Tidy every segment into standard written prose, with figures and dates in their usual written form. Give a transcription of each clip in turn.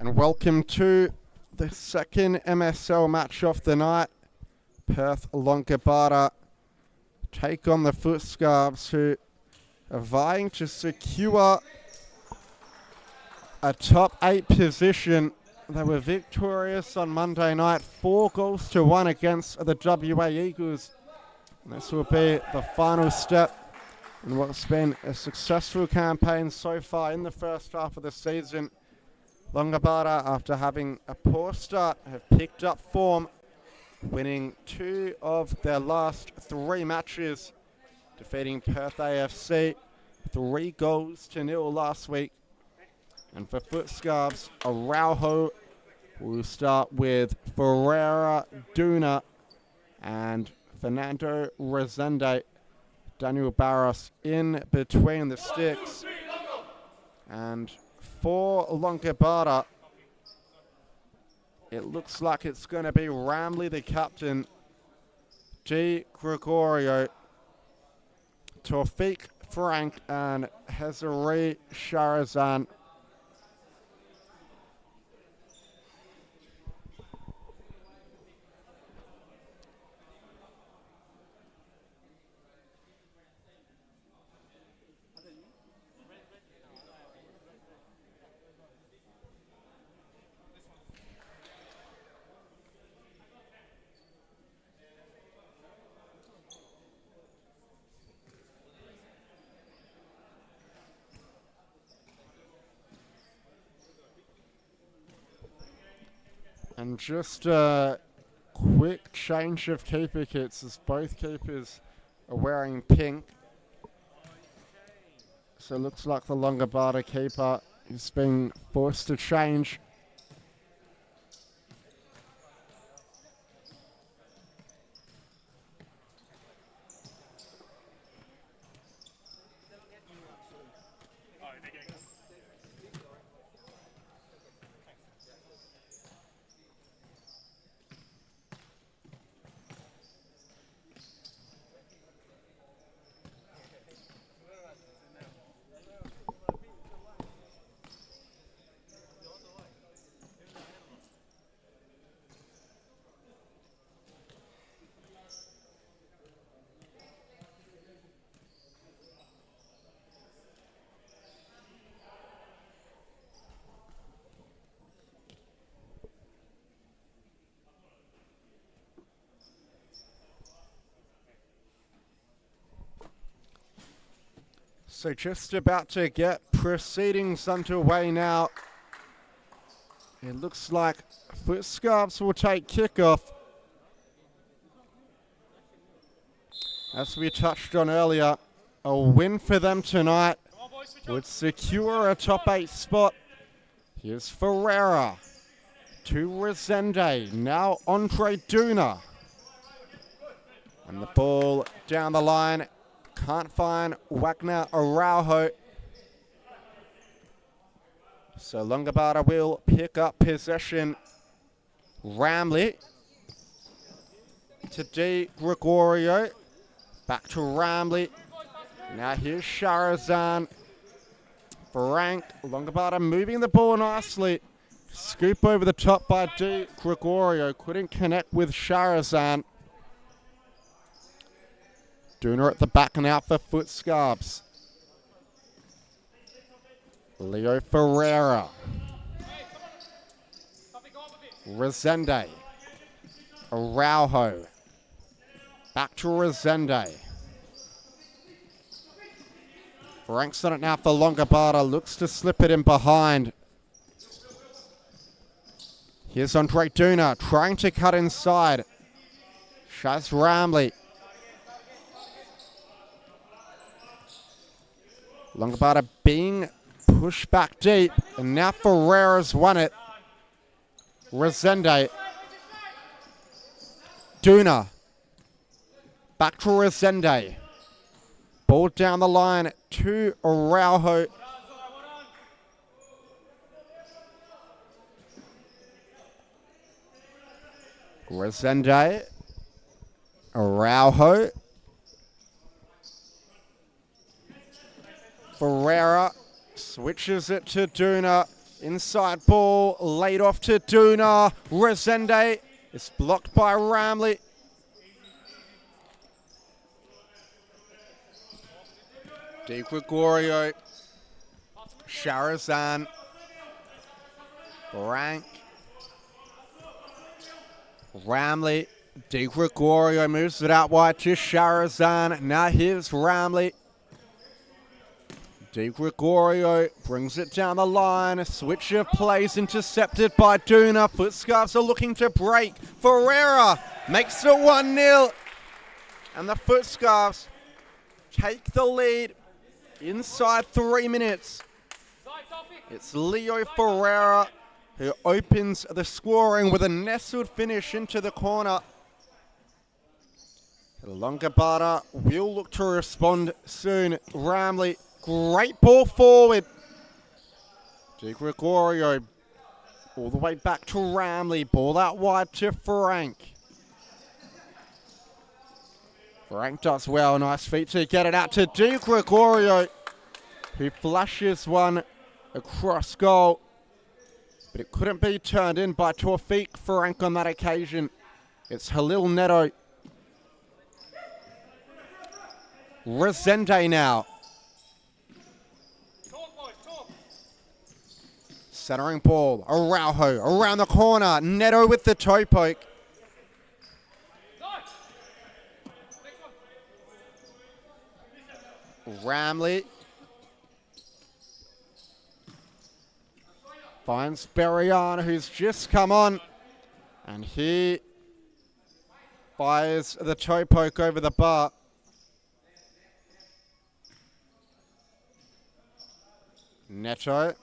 And welcome to the second MSL match of the night. Perth LongoBarda take on the FutScarbs, who are vying to secure a top 8 position. They were victorious on Monday night, 4-1 against the WA Eagles. And this will be the final step in what's been a successful campaign so far in the first half of the season. LongoBarda, after having a poor start, have picked up form, winning 2 of their last 3 matches, defeating Perth AFC 3-0 last week. And for FutScarbs, Araujo will start with Ferreira, Duna, and Fernando Rezende. Daniel Barros in between the sticks. And for LongoBarda, it looks like it's going to be Ramley, the captain, G. Gregorio, Taufik Frank, and Hezari Sharazan. And just a quick change of keeper kits, as both keepers are wearing pink. So it looks like the LongoBarda keeper is being forced to change. So just about to get proceedings underway now. It looks like FutScarbs will take kickoff. As we touched on earlier, a win for them tonight would secure a top 8 spot. Here's Ferreira to Rezende, now Andre Duna. And the ball down the line. Can't find Wagner Araujo. So LongoBarda will pick up possession. Ramley to D. Gregorio. Back to Ramley. Now here's Sharazan. Frank. LongoBarda moving the ball nicely. Scoop over the top by D. Gregorio. Couldn't connect with Sharazan. Duna at the back and out for FutScarbs. Leo Ferreira. Rezende. Araujo. Back to Rezende. Frank's on it now for LongoBarda. Looks to slip it in behind. Here's Andre Duna trying to cut inside. Shaz Ramley. LongoBarda being pushed back deep, and now Ferreira's won it. Rezende. Duna. Back to Rezende. Ball down the line to Araujo. Rezende. Araujo. Ferreira switches it to Duna. Inside ball, laid off to Duna. Resende is blocked by Ramley. Di Gregorio. Sharazan. Rank. Ramley. Di Gregorio moves it out wide to Sharazan. Now here's Ramley. Di Gregorio brings it down the line. A switch of plays intercepted by Duna. FutScarbs are looking to break. Ferreira makes it 1-0. And the FutScarbs take the lead inside 3 minutes. It's Leo Ferreira who opens the scoring with a nestled finish into the corner. LongoBarda will look to respond soon. Ramley, great ball forward. Di Gregorio all the way back to Ramley. Ball out wide to Frank. Frank does well. Nice feet to get it out to Di Gregorio, who flashes one across goal. But it couldn't be turned in by Taufik Frank on that occasion. It's Halil Neto. Resende now. Centering ball. Araujo around the corner. Neto with the toe poke. Ramley finds Berrian, who's just come on. And he fires the toe poke over the bar. Neto.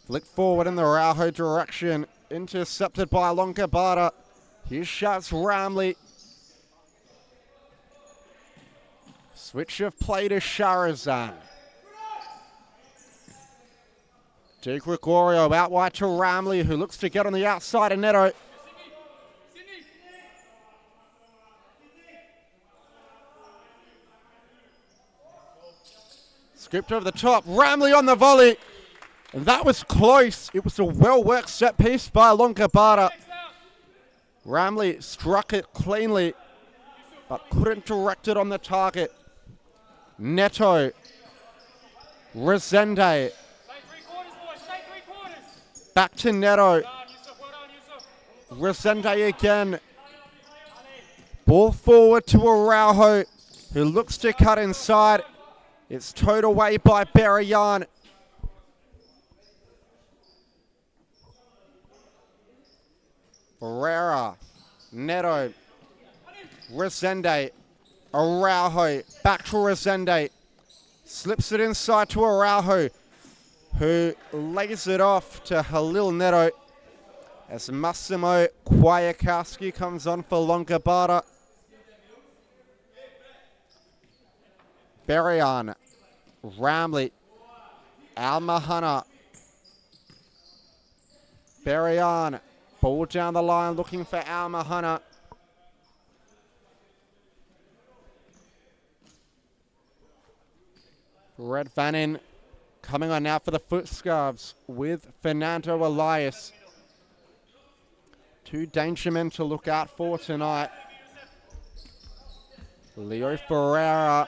Flick forward in the Araujo direction. Intercepted by LongoBarda. Here's shots Ramley. Switch of play to Sharazan. Di Gregorio out wide to Ramley, who looks to get on the outside of Neto. Scooped over the top. Ramley on the volley. And that was close. It was a well-worked set piece by LongoBarda. Ramley struck it cleanly, but couldn't direct it on the target. Neto. Resende. Back to Neto. Resende again. Ball forward to Araujo, who looks to cut inside. It's towed away by Berrian. Ferreira. Neto. Resende. Araujo. Back to Resende. Slips it inside to Araujo, who lays it off to Halil Neto as Massimo Kwiatkowski comes on for LongoBarda. Berrian. Ramley. Almahana. Berrian. Ball down the line looking for Almahana. Red Vanin coming on now for the FutScarbs with Fernando Elias. Two danger men to look out for tonight. Leo Ferreira.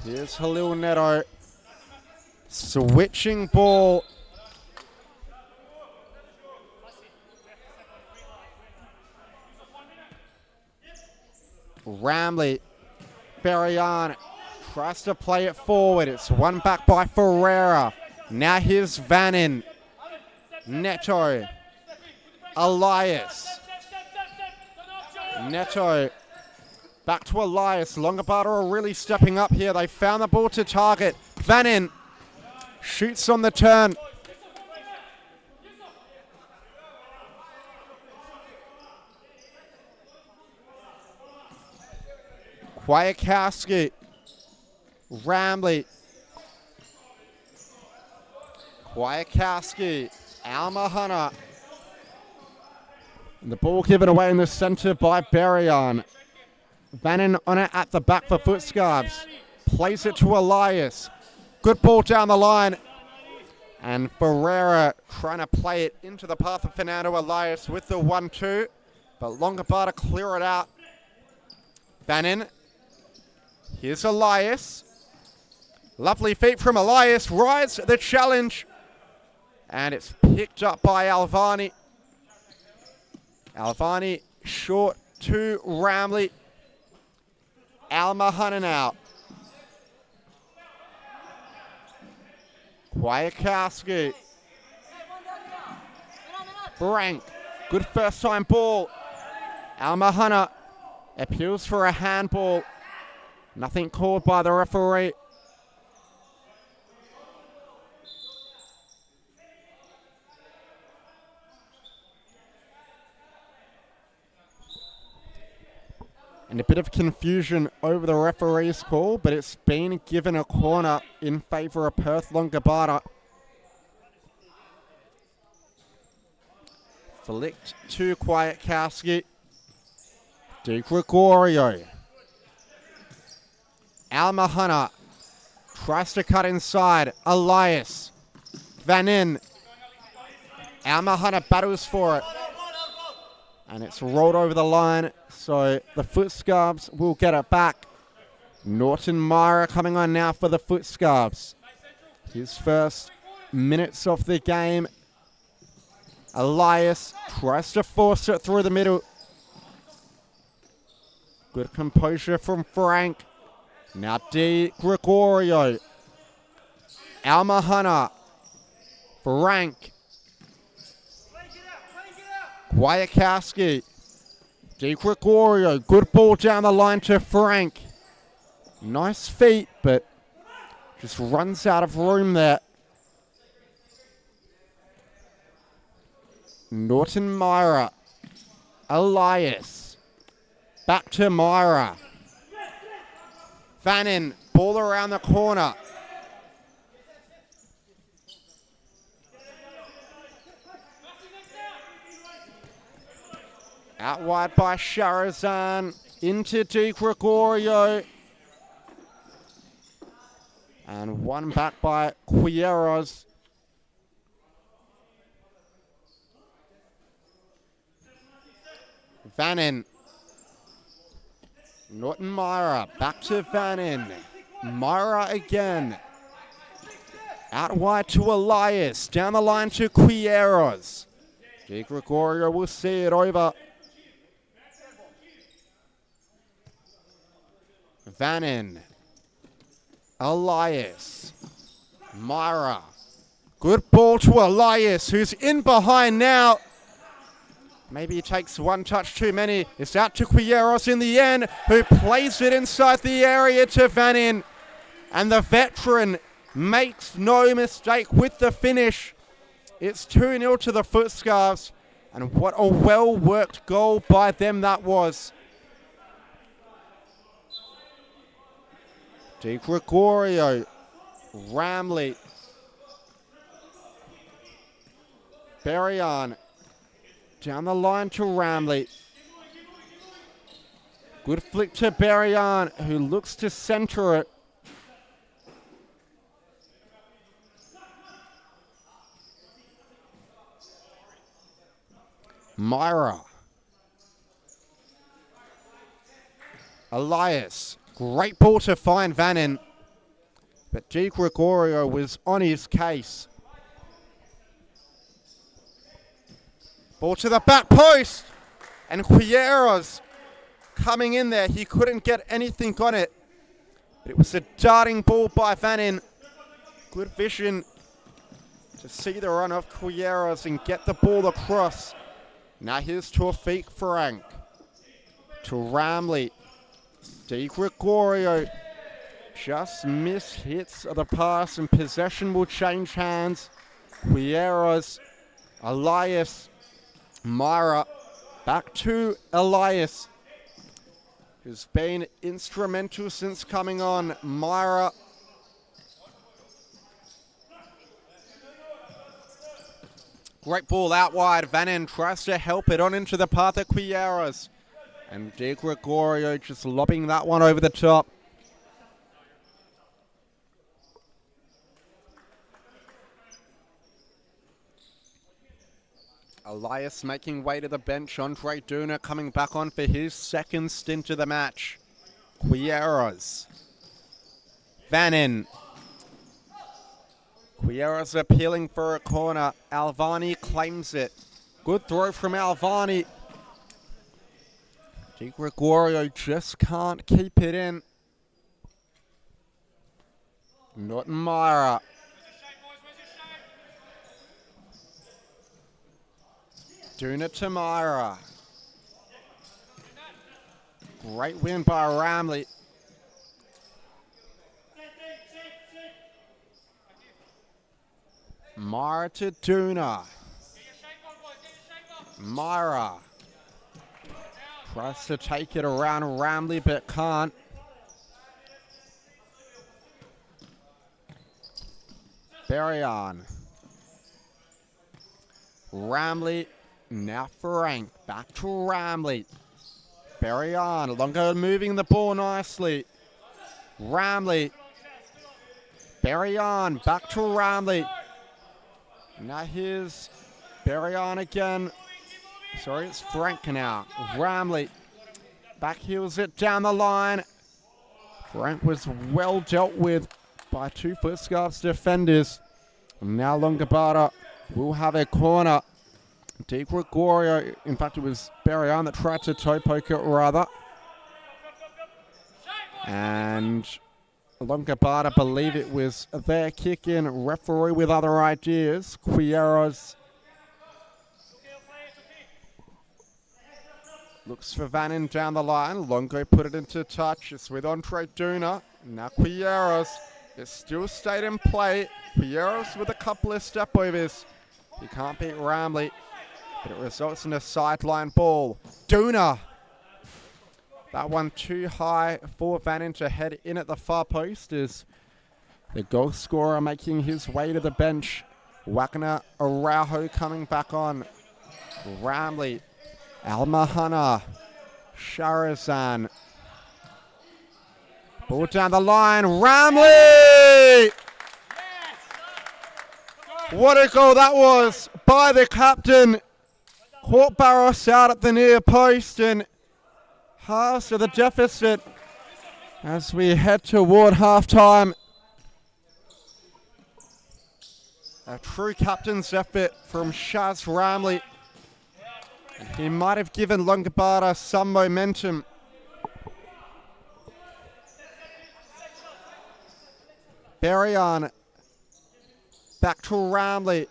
Here's Halil Neto. Switching ball. Ramley. Berrian tries to play it forward. It's won back by Ferreira. Now here's Vanin. Neto. Elias. Neto. Back to Elias. LongoBarda are really stepping up here. They found the ball to target. Vanin shoots on the turn. Kwiatkowski. Ramley. Kwiatkowski. Almahana. And the ball given away in the center by Berrian. Vanin on it at the back for FutScarbs. Plays it to Elias. Good ball down the line. And Ferreira trying to play it into the path of Fernando Elias with the 1-2. But LongoBarda clear it out. Bannon. Here's Elias. Lovely feet from Elias. Rides the challenge. And it's picked up by Alvani. Alvani short to Ramley. Almahana now. Kwiatkowski. Brank. Good first time ball. Almahana appeals for a handball. Nothing called by the referee. And a bit of confusion over the referee's call, but it's been given a corner in favour of Perth LongoBarda. Flicked to Kwiatkowski. De Gregorio. Almahana tries to cut inside. Elias. Van In. Almahana battles for it. And it's rolled over the line. So the FutScarbs will get it back. Norton Myra coming on now for the FutScarbs. His first minutes of the game. Elias tries to force it through the middle. Good composure from Frank. Now De Gregorio. Almahana. Frank. Kwiatkowski. De Gregorio, good ball down the line to Frank. Nice feet, but just runs out of room there. Norton Myra. Elias. Back to Myra. Vannin, ball around the corner. Out wide by Sharazan, into De Gregorio. And one back by Quieros. Vannin. Norton Myra, back to Vannin. Myra again. Out wide to Elias, down the line to Quieros. De Gregorio will see it over. Vannin. Elias. Myra. Good ball to Elias, who's in behind now. Maybe he takes one touch too many. It's out to Quieros in the end, who plays it inside the area to Vannin. And the veteran makes no mistake with the finish. It's 2-0 to the FutScarbs. And what a well-worked goal by them that was. De Gregorio, Ramley, Berrien, down the line to Ramley. Good flick to Berrien, who looks to centre it. Myra. Elias. Great ball to find Vannin. But De Gregorio was on his case. Ball to the back post. And Quieros coming in there. He couldn't get anything on it. But it was a darting ball by Vannin. Good vision to see the run of Quieros and get the ball across. Now here's Tawfiq Frank. To Ramley. De Gregorio just hits the pass and possession will change hands. Quieros, Elias, Myra, back to Elias, who's been instrumental since coming on. Myra. Great ball out wide. Vannin tries to help it on into the path of Quieros. And De Gregorio just lobbing that one over the top. Elias making way to the bench. Andre Duna coming back on for his second stint of the match. Quieros. Vannin. Quieros appealing for a corner. Alvani claims it. Good throw from Alvani. Di Gregorio just can't keep it in. Norton Myra. Duna to Myra. Great win by Ramley. Myra to Duna. Myra tries to take it around Ramley but can't. Berryon. Ramley. Now Frank. Back to Ramley. Berryon. Longo moving the ball nicely. Ramley. Berryon. Back to Ramley. Now here's Berryon again. Sorry, it's Frank now. Ramley. Back heels it down the line. Frank was well dealt with by two FutScarbs defenders. And now LongoBarda will have a corner. Di Gregorio, in fact it was Berryon that tried to toe poke it rather. And LongoBarda believe it was their kick in. Referee with other ideas. Quieros looks for Vannin down the line. Longo put it into touch. It's with Andre Duna. Now Quieros is still stayed in play. Quieros with a couple of step overs. He can't beat Ramley, but it results in a sideline ball. Duna. That one too high for Vannin to head in at the far post as the goal scorer making his way to the bench. Wagner Araujo coming back on. Ramley. Almahana. Sharazan. Ball down the line. Ramley! What a goal that was by the captain. Caught Barros out at the near post and halves to the deficit as we head toward halftime. A true captain's effort from Shaz Ramley. And he might have given LongoBarda some momentum. Berryon. Back to Ramley.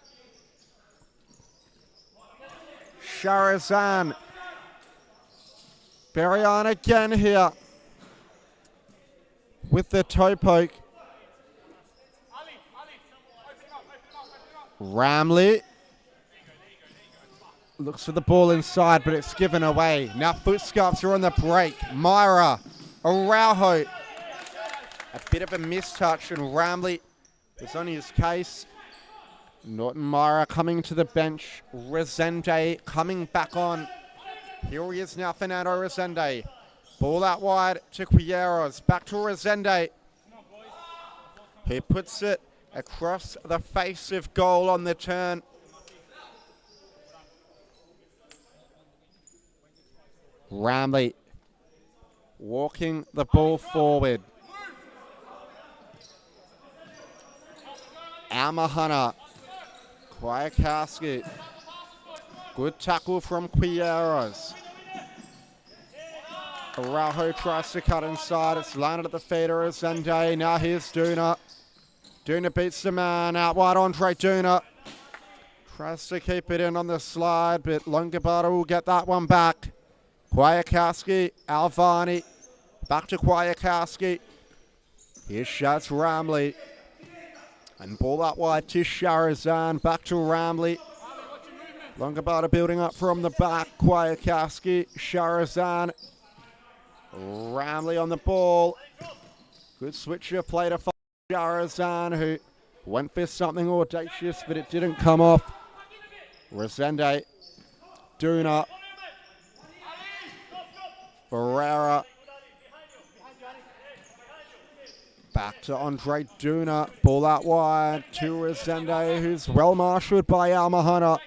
Sharazan. Berryon again here with the toe poke. Ramley looks for the ball inside, but it's given away. Now FutScarbs are on the break. Myra, Araujo. A bit of a mistouch, and Ramley is on his case. Norton Myra coming to the bench. Resende coming back on. Here he is now, Fernando Resende. Ball out wide to Quieros. Back to Resende. He puts it across the face of goal on the turn. Ramley walking the ball forward. Almahana. Kwiatkowski. Good tackle from Quieros. Araujo tries to cut inside. It's landed at the feet of Resende. Now here's Duna. Duna beats the man out wide. Andre Duna tries to keep it in on the slide, but LongoBarda will get that one back. Kwiatkowski, Alvani. Back to Kwiatkowski. Here's Shaz Ramley. And ball out wide to Sharazan. Back to Ramley. LongoBarda building up from the back. Kwiatkowski, Sharazan. Ramley on the ball. Good switch of play to Sharazan, who went for something audacious, but it didn't come off. Resende. Duna. Ferreira. Back to Andre Duna. Ball out wide to Resende, who's well marshalled by Almahana.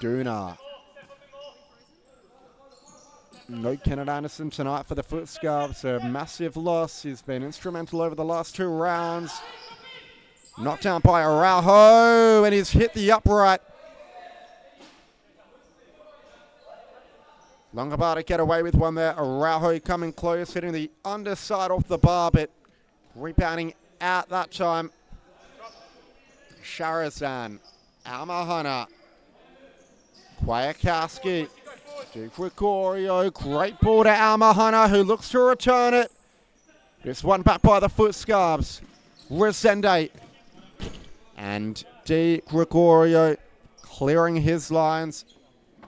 Duna. No Kenneth Anderson tonight for the FutScarbs. A massive loss. He's been instrumental over the last 2 rounds. Knocked down by Araujo, and he's hit the upright. LongoBarda get away with one there. Araujo coming close, hitting the underside off the bar, but rebounding out that time. Sharazan, Almahana, Kwiatkowski, Di Gregorio, great ball to Almahana, who looks to return it. This one back by the FutScarbs. Resende and Di Gregorio clearing his lines.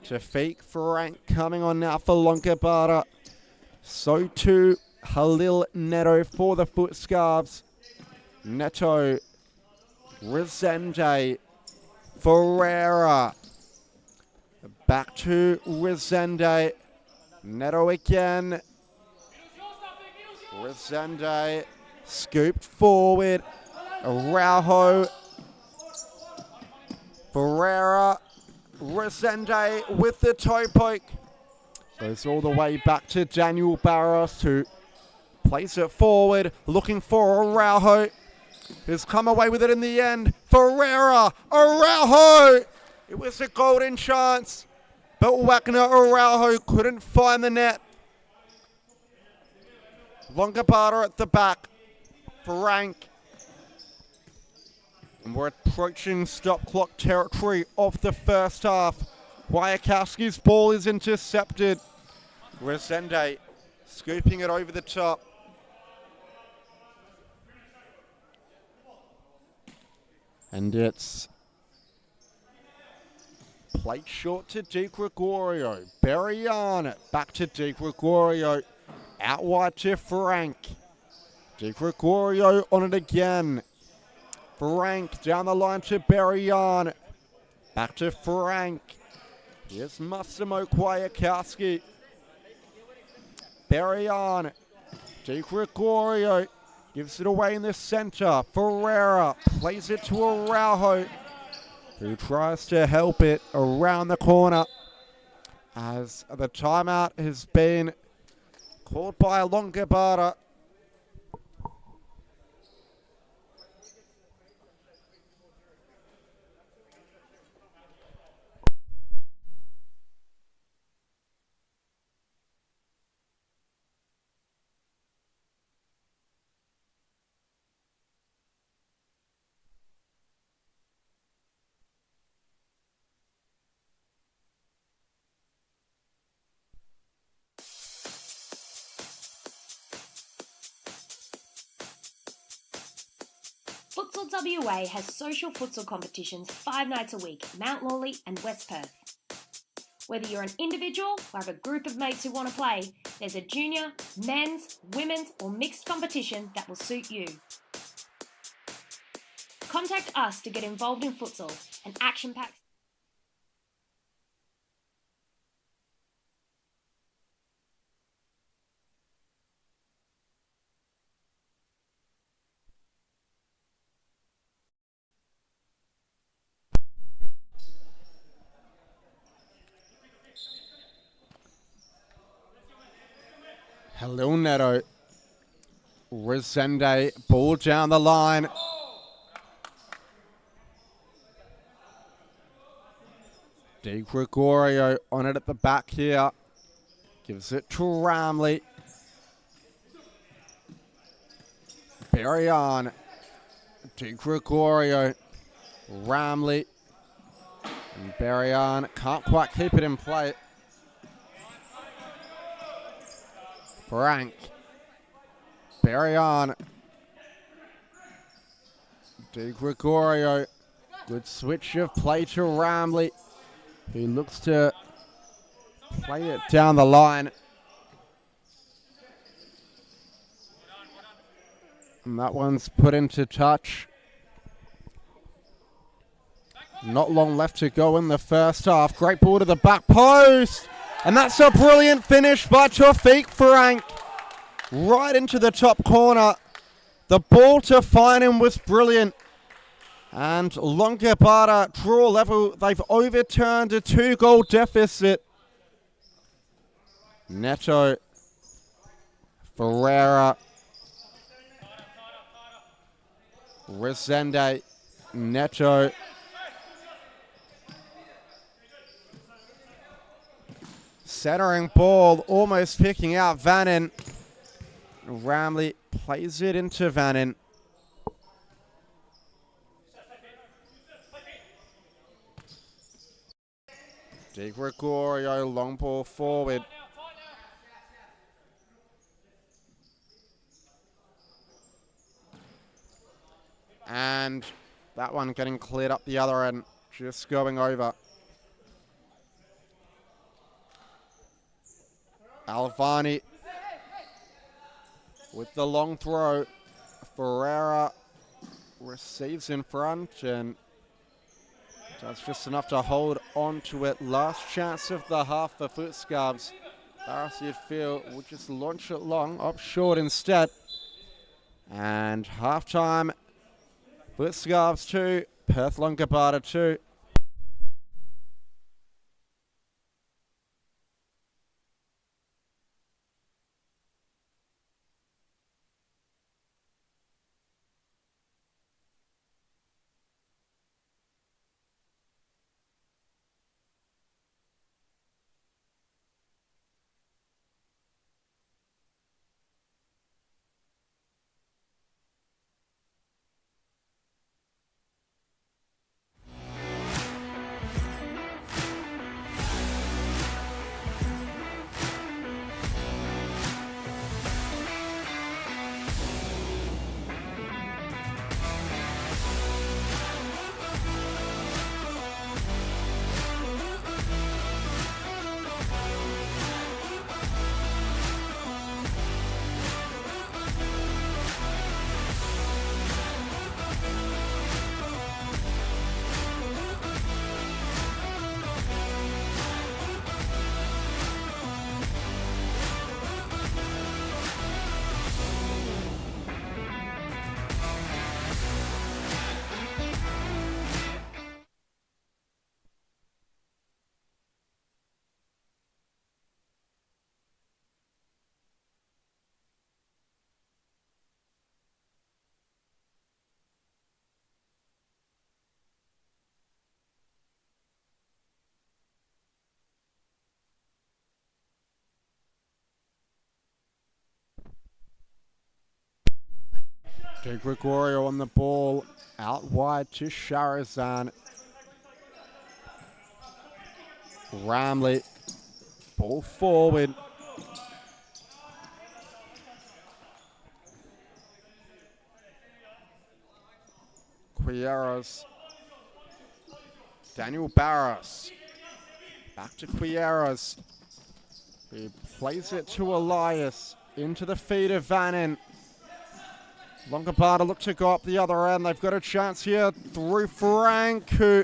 Shafiq Frank coming on now for LongoBarda. So too Halil Neto for the FutScarbs. Neto, Resende, Ferreira. Back to Resende. Neto again. Resende scooped forward. Araujo. Ferreira. Resende with the toe poke. Goes all the way back to Daniel Barros, who plays it forward, looking for Araujo, who's come away with it in the end. Ferreira, Araujo! It was a golden chance, but Wagner Araujo couldn't find the net. LongoBarda at the back. Frank. And we're approaching stop clock territory of the first half. Kwiatkowski's ball is intercepted. Resende scooping it over the top. And it's played short to Di Gregorio. Berrian back to Di Gregorio. Out wide to Frank. Di Gregorio on it again. Frank down the line to Berrian. Back to Frank. Here's Massimo Kwiatkowski. Berrian. Di Gregorio gives it away in the center. Ferreira plays it to Araujo, who tries to help it around the corner, as the timeout has been called by LongoBarda. Futsal WA has social futsal competitions 5 nights a week, Mount Lawley and West Perth. Whether you're an individual or have a group of mates who want to play, there's a junior, men's, women's or mixed competition that will suit you. Contact us to get involved in futsal, an action-packed Halil Neto. Resende, ball down the line. Di Gregorio on it at the back here. Gives it to Ramley. Berrian. Di Gregorio. Ramley. And Berrian can't quite keep it in play. Frank. Berrian. Di Gregorio. Good switch of play to Ramley, who looks to play it down the line. And that one's put into touch. Not long left to go in the first half. Great ball to the back post. And that's a brilliant finish by Shafiq Frank. Right into the top corner. The ball to find him was brilliant. And LongoBarda draw level. They've overturned a 2-goal deficit. Neto, Ferreira, Resende, Neto. Centering ball, almost picking out Vannin. Ramley plays it into Vannin. Di Gregorio, long ball forward. And that one getting cleared up the other end, just going over. Alvani with the long throw. Ferreira receives in front and does just enough to hold on to it. Last chance of the half for FutScarbs. Barras feel will just launch it long, up short instead. And halftime, FutScarbs 2, Perth LongoBarda 2. Di Gregorio on the ball, out wide to Sharazan. Ramley, ball forward. Quieros. Daniel Barras. Back to Quieros. He plays it to Elias. Into the feet of Vannin. LongoBarda look to go up the other end. They've got a chance here through Frank, who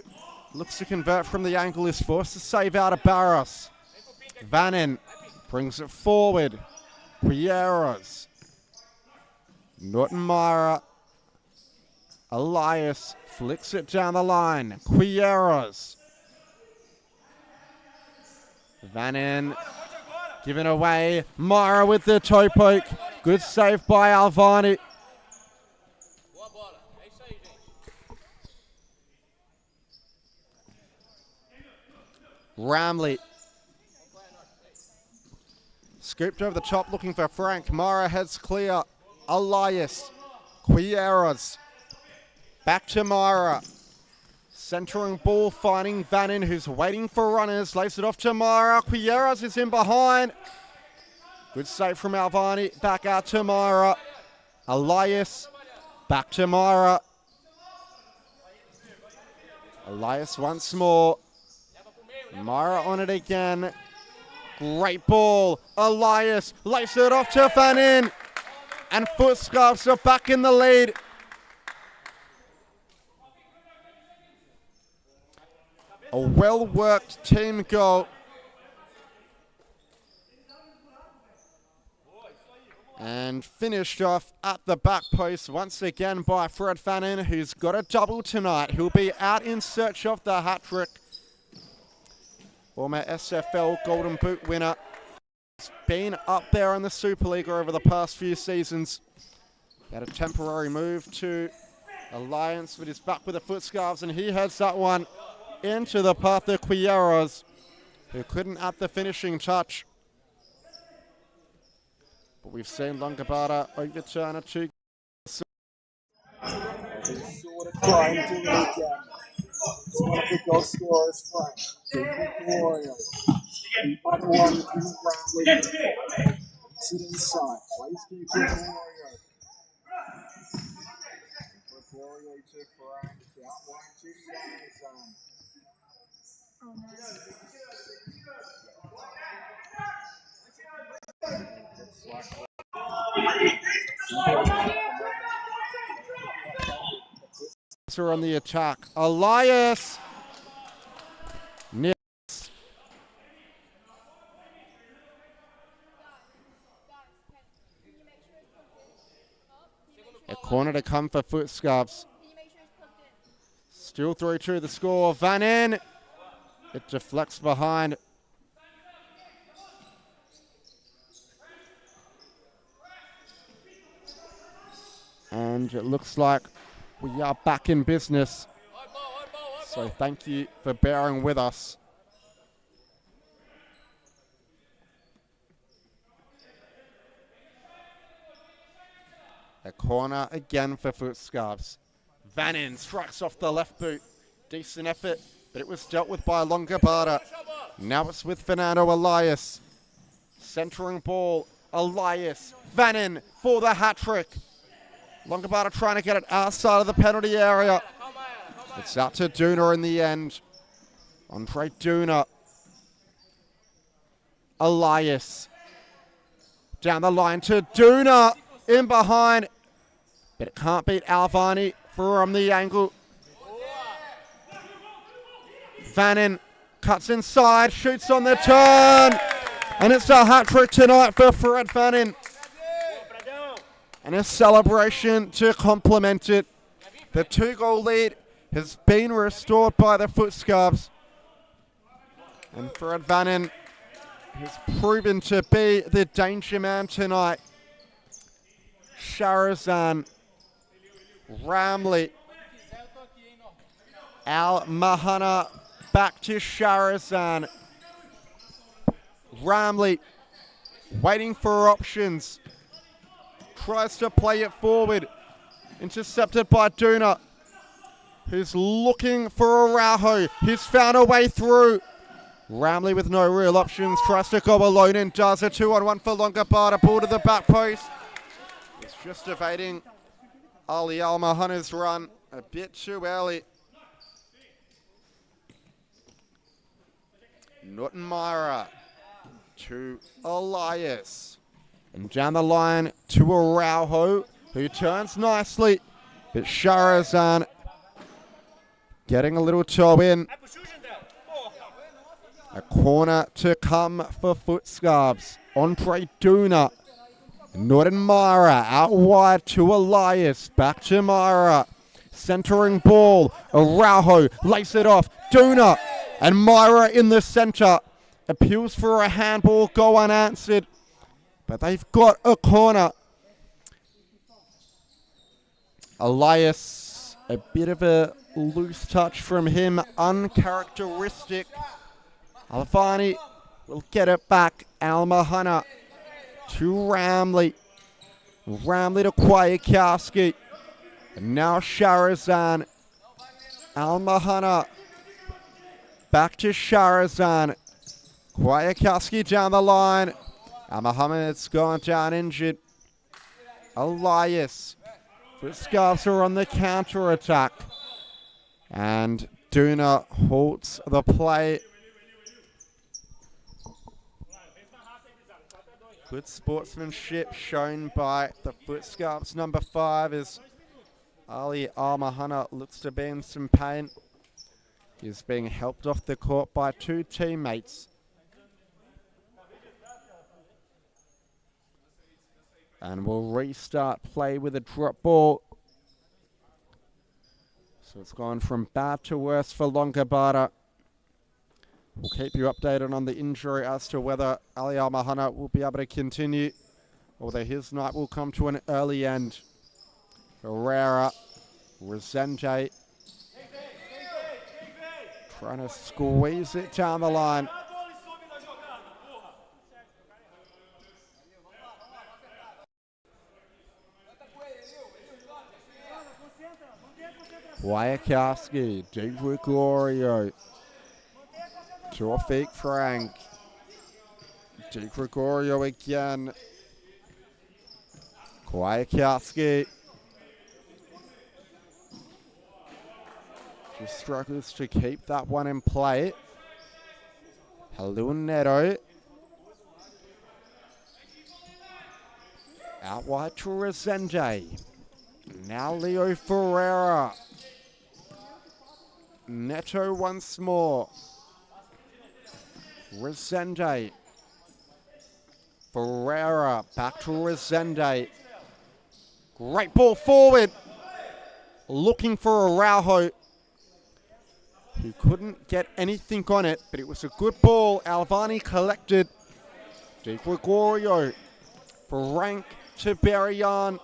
looks to convert from the angle, is forced to save out of Barras. Vannin brings it forward. Quieros. Norton-Myra. Elias flicks it down the line. Quieros. Vannin given away. Myra with the toe poke. Good save by Alvani. Ramley. Scooped over the top looking for Frank. Mara heads clear. Elias. Quieros. Back to Mara. Centering ball, finding Vannin, who's waiting for runners. Lays it off to Mara. Quieros is in behind. Good save from Alvani. Back out to Mara. Elias. Back to Mara. Elias once more. Mara on it again. Great ball. Elias lays it off to Vannin. And FutScarbs are back in the lead. A well-worked team goal. And finished off at the back post once again by Fred Fannin, who's got a double tonight. He'll be out in search of the hat-trick. Former SFL Golden Boot winner. He's been up there in the Supa-Liga over the past few seasons. He had a temporary move to Alliance, but he's back with the FutScarbs, and he heads that one into the path of Quilleros, who couldn't add the finishing touch. But we've seen LongoBarda overturn a 2. Sort of trying to do it again. It's one of the goal scorers, Frank. Taking Warrior. The other one is Bradley. Sit inside. Plays keeping Warrior. Warrior to Frank. Out wide to Yazan. Oh no. On the attack, Elias. Nips. A corner to come for FutScarbs. Still 3-2 the score. Van In. It deflects behind. And it looks like we are back in business. So thank you for bearing with us. A corner again for FutScarbs. Van In strikes off the left boot. Decent effort, but it was dealt with by LongoBarda. Now it's with Fernando Elias. Centering ball, Elias. Van In for the hat-trick. LongoBarda trying to get it outside of the penalty area. It's out to Duna in the end. Andre Duna. Elias. Down the line to Duna. In behind. But it can't beat Alvani from the angle. Van In cuts inside, shoots on the turn. And it's a hat-trick tonight for Fred Van In. And a celebration to complement it. The 2-goal lead has been restored by the FutScarbs. And Fred Van In has proven to be the danger man tonight. Sharazan, Ramley, Al Mahana, back to Sharazan. Ramley waiting for options. Tries to play it forward. Intercepted by Duna, who's looking for Araujo. He's found a way through. Ramley with no real options. Tries to go alone and does a 2-on-1 for LongoBarda. Ball to the back post. It's just evading Ali Al-Mahana's run a bit too early. Nuttenmeyer to Elias. And down the line to Araujo, who turns nicely. But Sharazan getting a little toe in. A corner to come for FutScarbs. Andre Duna. Nuttenmeyer out wide to Elias. Back to Myra. Centering ball. Araujo lays it off. Duna. And Myra in the center. Appeals for a handball. Go unanswered. But they've got a corner. Elias, a bit of a loose touch from him, uncharacteristic. Alfani will get it back. Al-Mahana to Ramley. Ramley to Kwiatkowski. And now Sharazan. Al-Mahana back to Sharazan. Kwiatkowski down the line. Al-Muhammad's gone down injured. Elias. FutScarbs are on the counter-attack. And Duna halts the play. Good sportsmanship shown by the FutScarbs. Number 5 is Ali Al-Mahana, looks to be in some pain. He's being helped off the court by 2 teammates. And we'll restart play with a drop ball. So it's gone from bad to worse for LongoBarda. We'll keep you updated on the injury as to whether Ali Al-Mahana will be able to continue, or whether his night will come to an early end. Herrera, Resende, trying to squeeze it down the line. Wyakowski, Di Gregorio, Torfik Frank, Di Gregorio again, Wyakowski. Just struggles to keep that one in play. Neto. Out wide to Resende. Now Leo Ferreira. Neto once more. Resende. Ferreira back to Resende. Great ball forward. Looking for Araujo. He couldn't get anything on it, but it was a good ball. Alvani collected. Di Gregorio. Frank to Berryan.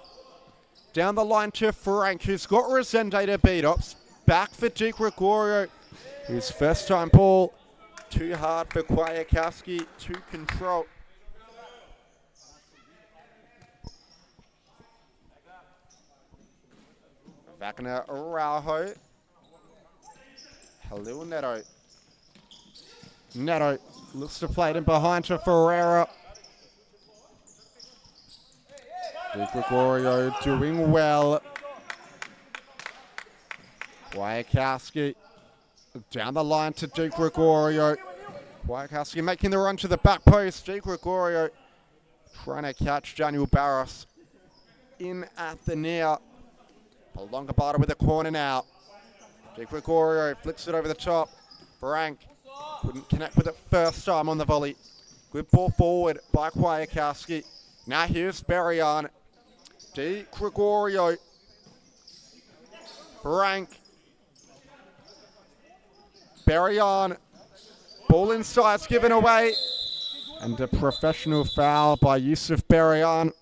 Down the line to Frank, who's got Resende to beat up. Back for Di Gregorio. His first time ball. Too hard for Wyakowski to control. Wagner Araujo. Neto. Neto looks to play it in behind to Ferreira. Di Gregorio doing well. Wyakowski down the line to Di Gregorio. Wyakowski making the run to the back post. Di Gregorio trying to catch Daniel Barros in at the near. LongoBarda with a corner now. Di Gregorio flicks it over the top. Frank couldn't connect with it first time on the volley. Good ball forward by Wyakowski. Now here's Berryan. Di Gregorio. Frank. Berryan. Ball inside's given away. And a professional foul by Yusuf Berryan.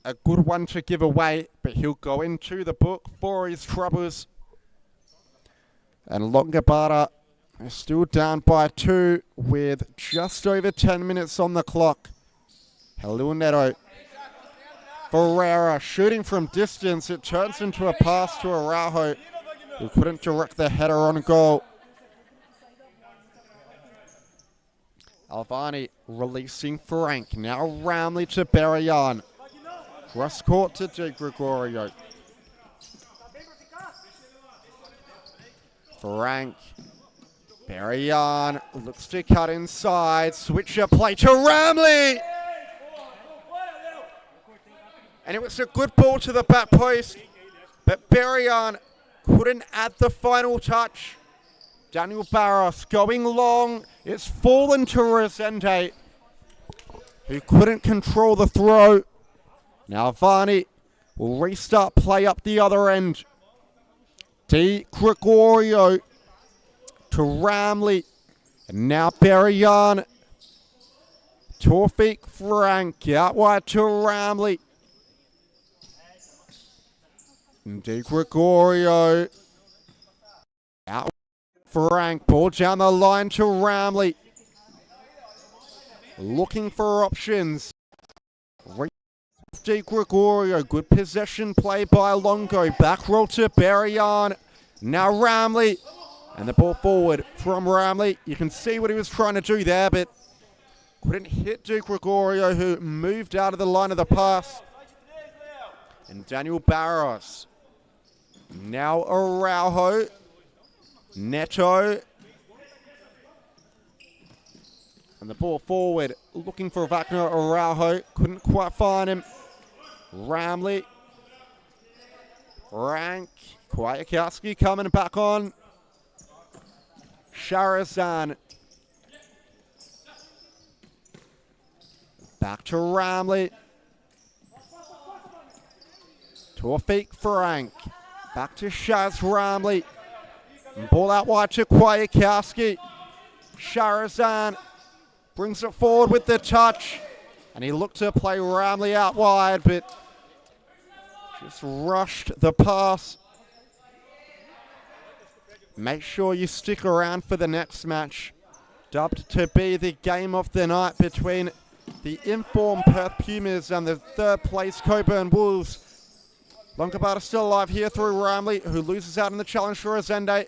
A good one to give away, but he'll go into the book for his troubles. And LongoBarda is still down by 2 with just over 10 minutes on the clock. Neto. Ferreira shooting from distance. It turns into a pass to Araujo, who couldn't direct the header on goal. Alvani releasing Frank. Now Roundly to Berryan. Cross court to Di Gregorio. Frank. Berryan looks to cut inside. Switcher play to Ramley. And it was a good ball to the back post, but Berryan couldn't add the final touch. Daniel Barros going long. It's fallen to Resende, who couldn't control the throw. Now Varney will restart play up the other end. Di Gregorio to Ramley. And now Berryan. Torfik Frank out wide to Ramley. Di Gregorio. Out Frank. Ball down the line to Ramley. Looking for options. Di Gregorio, good possession play by Longo. Back roll to Berryan. Now Ramley. And the ball forward from Ramley. You can see what he was trying to do there, but couldn't hit Di Gregorio, who moved out of the line of the pass. And Daniel Barros. Now Araujo. Neto. And the ball forward, looking for Wagner Araujo. Couldn't quite find him. Ramley. Frank. Wyakowski coming back on. Sharazan. Back to Ramley. Torfik Frank. Back to Shaz Ramley. Ball out wide to Kwiatkowski. Sharazan brings it forward with the touch. And he looked to play Ramley out wide, but just rushed the pass. Make sure you stick around for the next match. Dubbed to be the game of the night between the informed Perth Pumas and the third place Coburn Wolves. LongoBarda still alive here through Ramley, who loses out in the challenge for Azende.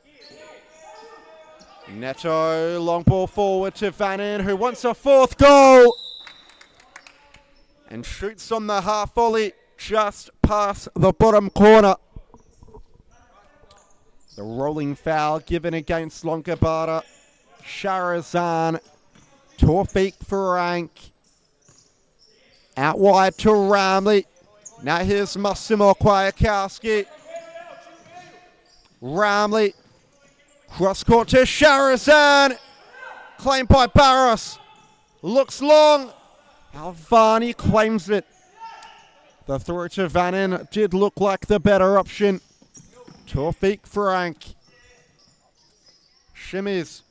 Neto, long ball forward to Vannin, who wants a fourth goal. And shoots on the half volley just past the bottom corner. The rolling foul given against LongoBarda. Sharazan, Torfik Frank. Out wide to Ramley. Now here's Massimo Kwiatkowski. Ramley. Cross court to Sharazan. Claimed by Barros. Looks long. Alvani claims it. The throw to Vannin did look like the better option. Torfik Frank. Shimmies.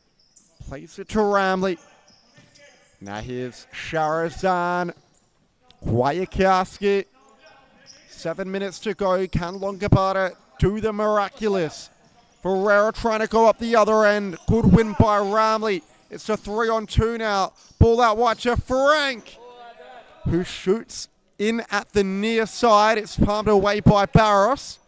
Plays it to Ramley. Now here's Sharazan. Kwiatkowski. 7 minutes to go. Can LongoBarda do the miraculous? Ferreira trying to go up the other end. Good win by Ramley. It's a 3-on-2 now. Ball out wide to Frank, who shoots in at the near side. It's palmed away by Barros.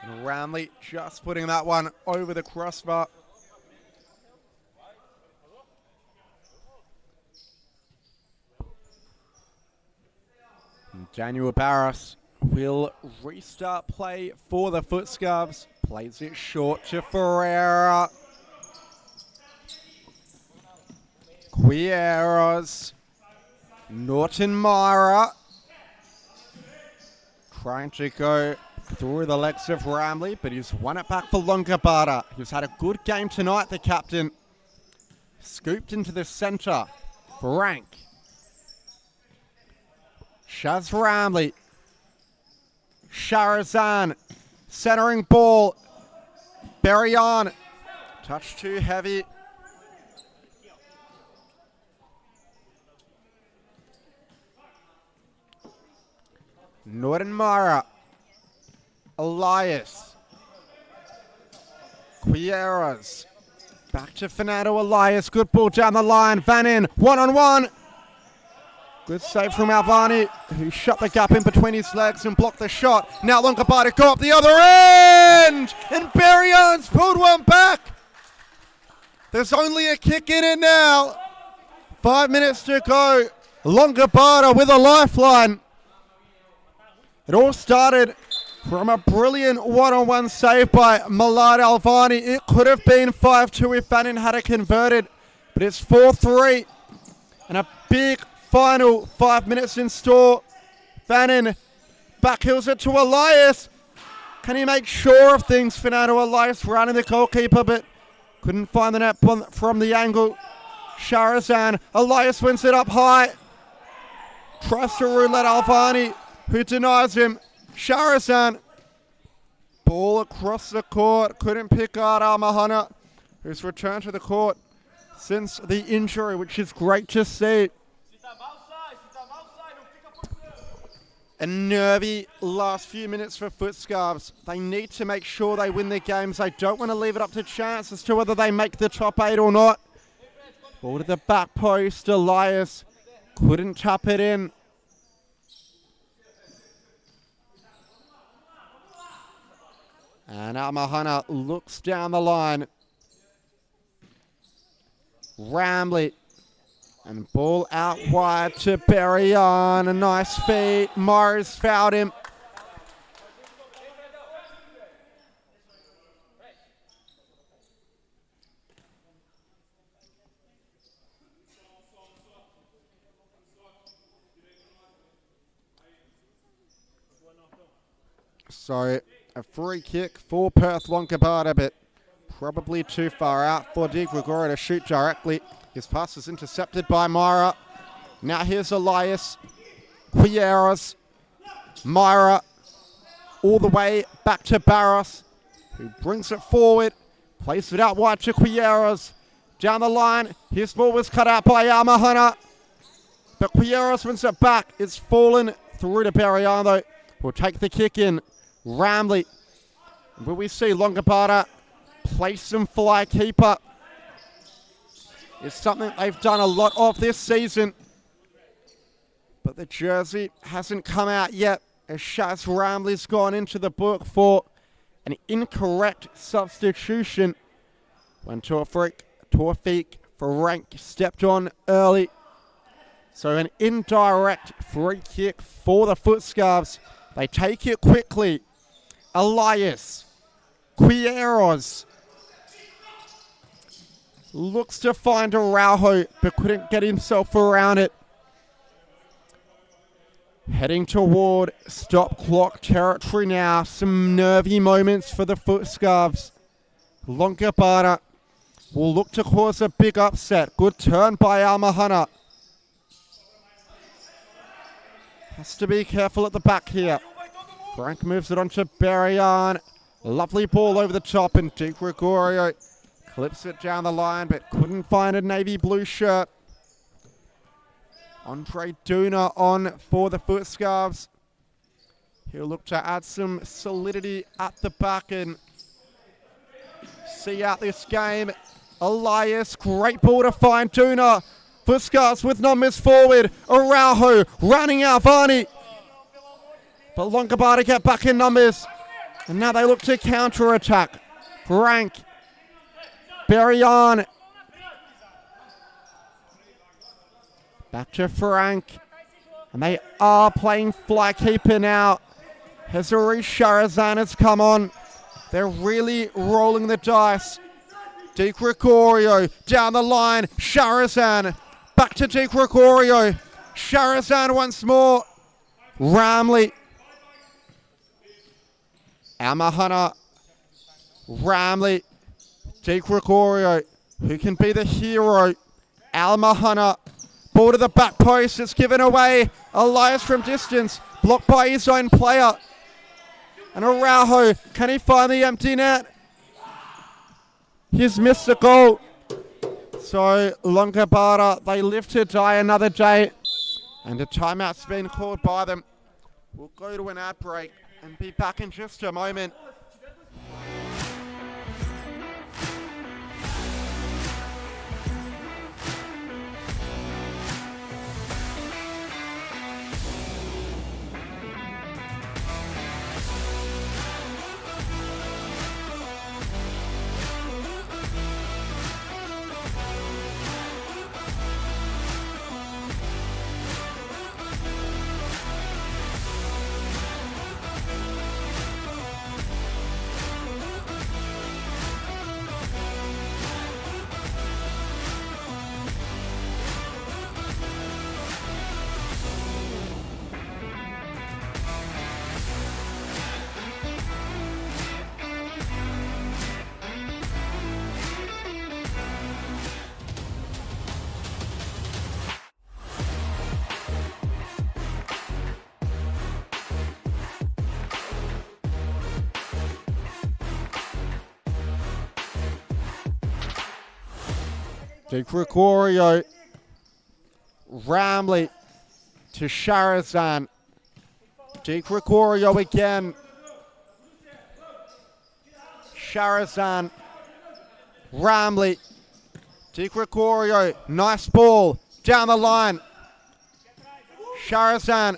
And Ramley just putting that one over the crossbar. And Daniel Barros will restart play for the FutScarbs. Plays it short to Ferreira. Quieros. Norton Myra. Trying to go through the legs of Ramley, but he's won it back for LongoBarda. He's had a good game tonight, the captain. Scooped into the centre. Frank. Shaz Ramley. Sharazan. Centering ball. Berryon. Touch too heavy. Norton Mara. Elias. Quieras. Back to Fernando Elias. Good ball down the line. Vannin. 1-on-1. Good save from Alvani, who shut the gap in between his legs and blocked the shot. Now LongoBarda go up the other end! And Berryon's pulled one back. There's only a kick in it now. 5 minutes to go. LongoBarda with a lifeline. It all started from a brilliant one-on-one save by Malad Alvani. It could have been 5-2 if Vannin had it converted, but it's 4-3. And a big final 5 minutes in store. Vannin backhills it to Elias. Can he make sure of things? Fernando Elias running the goalkeeper, but couldn't find the net from the angle. Sharazan. Elias wins it up high. Tries to roulette Alvani, who denies him. Sharazan. Ball across the court. Couldn't pick out Almahana, who's returned to the court since the injury, which is great to see. A nervy last few minutes for FutScarbs. They need to make sure they win their games. They don't want to leave it up to chance as to whether they make the top 8 or not. Ball to the back post. Elias couldn't tap it in. And Almahana looks down the line. Ramley. And ball out wide to Berryon. A nice feed. Morris fouled him. So A free kick for Perth LongoBarda, but probably too far out for Di Gregorio to shoot directly. His pass is intercepted by Myra. Now here's Elias. Quieros. Myra. All the way back to Barros, who brings it forward. Plays it out wide to Quieros. Down the line. His ball was cut out by Yamahana. But Quieros wins it back. It's fallen through to Beriano. Will take the kick in. Ramley. Will we see LongoBarda play some fly keeper? It's something they've done a lot of this season. But the jersey hasn't come out yet, as Shaz Ramley's gone into the book for an incorrect substitution when Tawfiq Frank stepped on early. So an indirect free kick for the FutScarbs. They take it quickly. Elias. Quieros. Looks to find Araujo, but couldn't get himself around it. Heading toward stop clock territory now. Some nervy moments for the FutScarbs. LongoBarda will look to cause a big upset. Good turn by Almahana. Has to be careful at the back here. Frank moves it on to Berryan. Lovely ball over the top, and Di Gregorio clips it down the line, but couldn't find a navy blue shirt. Andre Duna on for the FutScarbs. He'll look to add some solidity at the back and see out this game. Elias, great ball to find Duna. FutScarbs with numbers forward. Araujo running out Varney. But LongoBarda get back in numbers. And now they look to counter-attack. Frank. Berryan. Back to Frank. And they are playing fly keeper now. Hezari Sharazan has come on. They're really rolling the dice. Di Gregorio down the line. Sharazan. Back to Di Gregorio. Sharazan once more. Ramley. Amahana. Ramley. Di Gregorio. Who can be the hero? Almahana. Ball to the back post. It's given away. Elias from distance. Blocked by his own player. And Araujo. Can he find the empty net? He's missed the goal. So LongoBarda, they live to die another day. And a timeout's been called by them. We'll go to an ad break and be back in just a moment. Di Gregorio, Ramley to Sharazan. Di Gregorio again. Sharazan, Ramley, Di Gregorio, nice ball, down the line. Sharazan,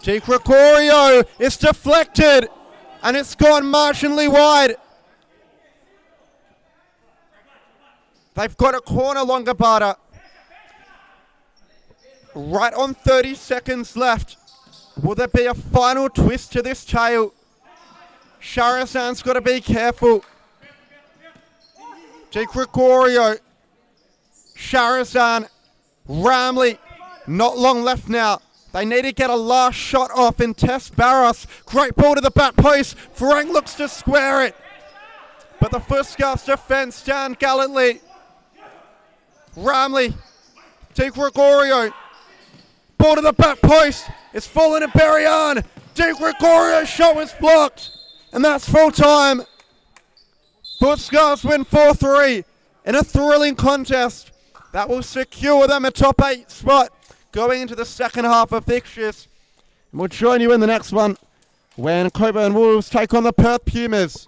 Di Gregorio, it's deflected, and it's gone marginally wide. They've got a corner, LongoBarda. Right on 30 seconds left. Will there be a final twist to this tale? Sharazan's got to be careful. Di Gregorio. Sharazan. Ramley. Not long left now. They need to get a last shot off in Tess Barros. Great ball to the back post. Frank looks to square it. But the FutScarbs defense down gallantly. Ramley, Di Gregorio. Ball to the back post. It's fallen to Berrien. Di Gregorio's shot was blocked. And that's full time. FutScarbs win 4-3 in a thrilling contest that will secure them a top 8 spot going into the second half of fixtures. And we'll join you in the next one when Coburn Wolves take on the Perth Pumas.